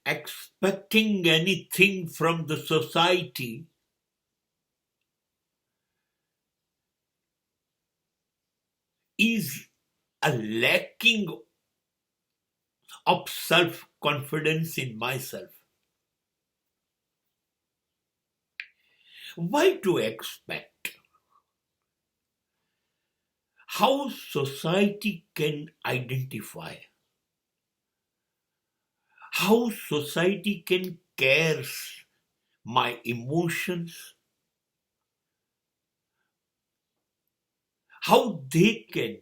expecting anything from the society is a lacking of self-confidence in myself. Why to expect? How society can identify? How society can cares my emotions? How they can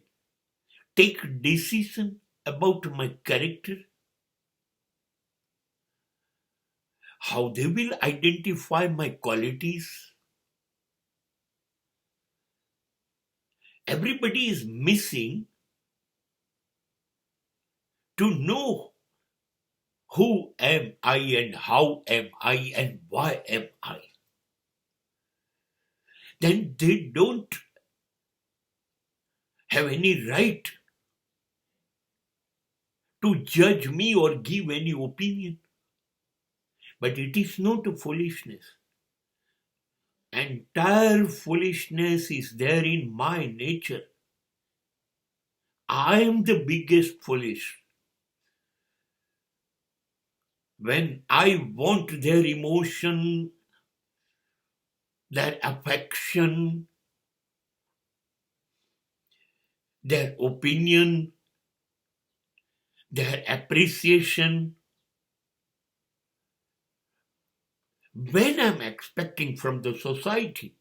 take decision about my character? How they will identify my qualities? Everybody is missing to know who am I and how am I and why am I. Then they don't have any right to judge me or give any opinion. But it is not a foolishness. Entire foolishness is there in my nature. I am the biggest foolish. When I want their emotion, their affection, their opinion, their appreciation, when I'm expecting from the society,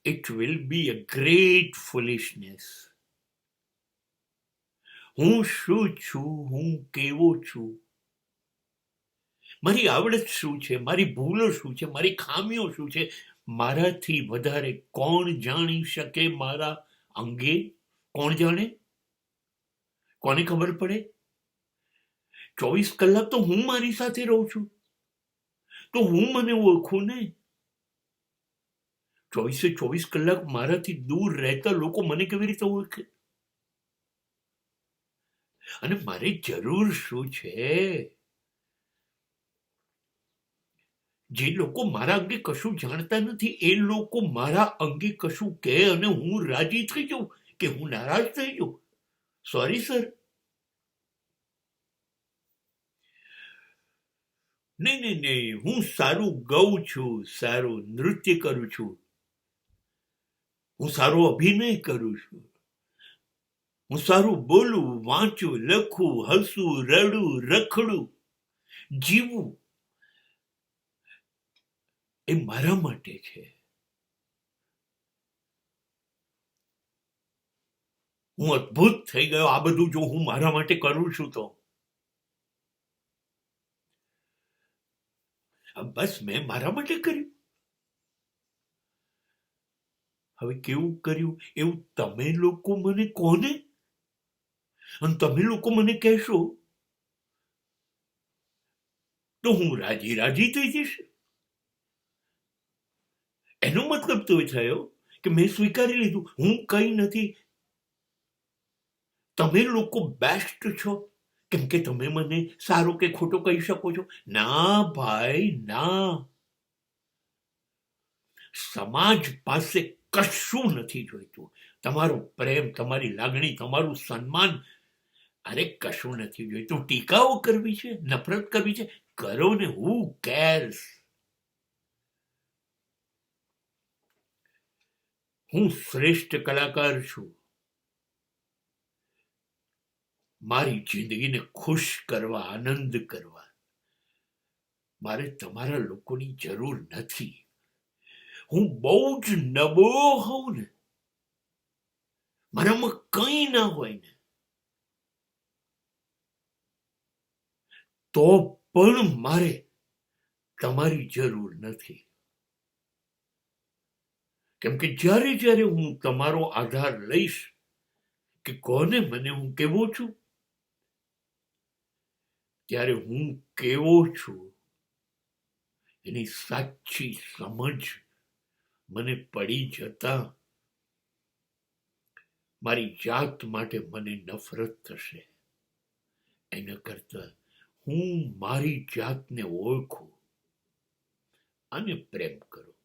it will be a great foolishness. હું શું છું, હું કેવો છું, મારી આવડત શું છે, મારી ભૂલો શું છે, મારી ખામીઓ શું છે, મારાથી વધારે કોણ જાણી શકે મારા અંગે? કોણ જાણે? કોને ખબર પડે? 24 કલાક તો હું મારી સાથે રહું છું, તો હું મને ઓળખું ને. 24 કલાક મારાથી દૂર રહેતા લોકો મને કેવી રીતે ઓળખે? અને મારી જરૂર શું છે? જે લોકો મારા અંગે કશું જાણતા નથી એ લોકો મારા અંગે કશું કહે અને હું રાજી થઈ જાઉં કે હું નારાજ થઈ જાઉં? Sorry sir. નહીં, હું સારું ગાઉં છું, સારું નૃત્ય કરું છું, હું સારો અભિનય કરું છું, હું સારું બોલું, વાંચું, લખું, હસું, રડું, રખડું, જીવું, એ મારા માટે છે. હું અદ્ભુત થઈ ગયો આ બધું જો હું મારા માટે કરું છું તો. બસ મેં મારા માટે કર્યું. હવે કેવું કર્યું એવું તમે લોકો મને કોને? અને તમે લોકો મને કહેશો તો હું રાજી રાજી થઈ જઈશ. એનો મતલબ તો એ થયો કે મેં સ્વીકારી લીધું હું કઈ નથી. તમે લોકો બેસ્ટ છો કેમ કે તમે મને સારો કે ખોટો કહી શકો છો? ના ભાઈ ના. સમાજ પાસે કશું નથી જોઈતું. તમારો પ્રેમ, તમારી લાગણી, તમારું સન્માન, અરે કશું નથી જોઈતું. ટીકાઓ કરવી છે, નફરત કરવી છે, કરો ને. હુ કેર્સ? હું શ્રેષ્ઠ કલાકાર છું. મારી જિંદગીને ખુશ કરવા, આનંદ કરવા મારે તમારા લોકોની જરૂર નથી. હું બહુ જ નબળો હોઉં ને, મારામાં કંઈ ના હોય ને, તો પણ મારે તમારી જરૂર નથી. કેમ કે જ્યારે જ્યારે હું તમારો આધાર લઈશ કે કોને મને હું કેવો છું, ત્યારે હું કેવો છું એની સાચી સમજ મને પડી જતા મારી જાત માટે મને નફરત થશે. એના કરતા હું મારી જાતને ઓળખું અને પ્રેમ કરું.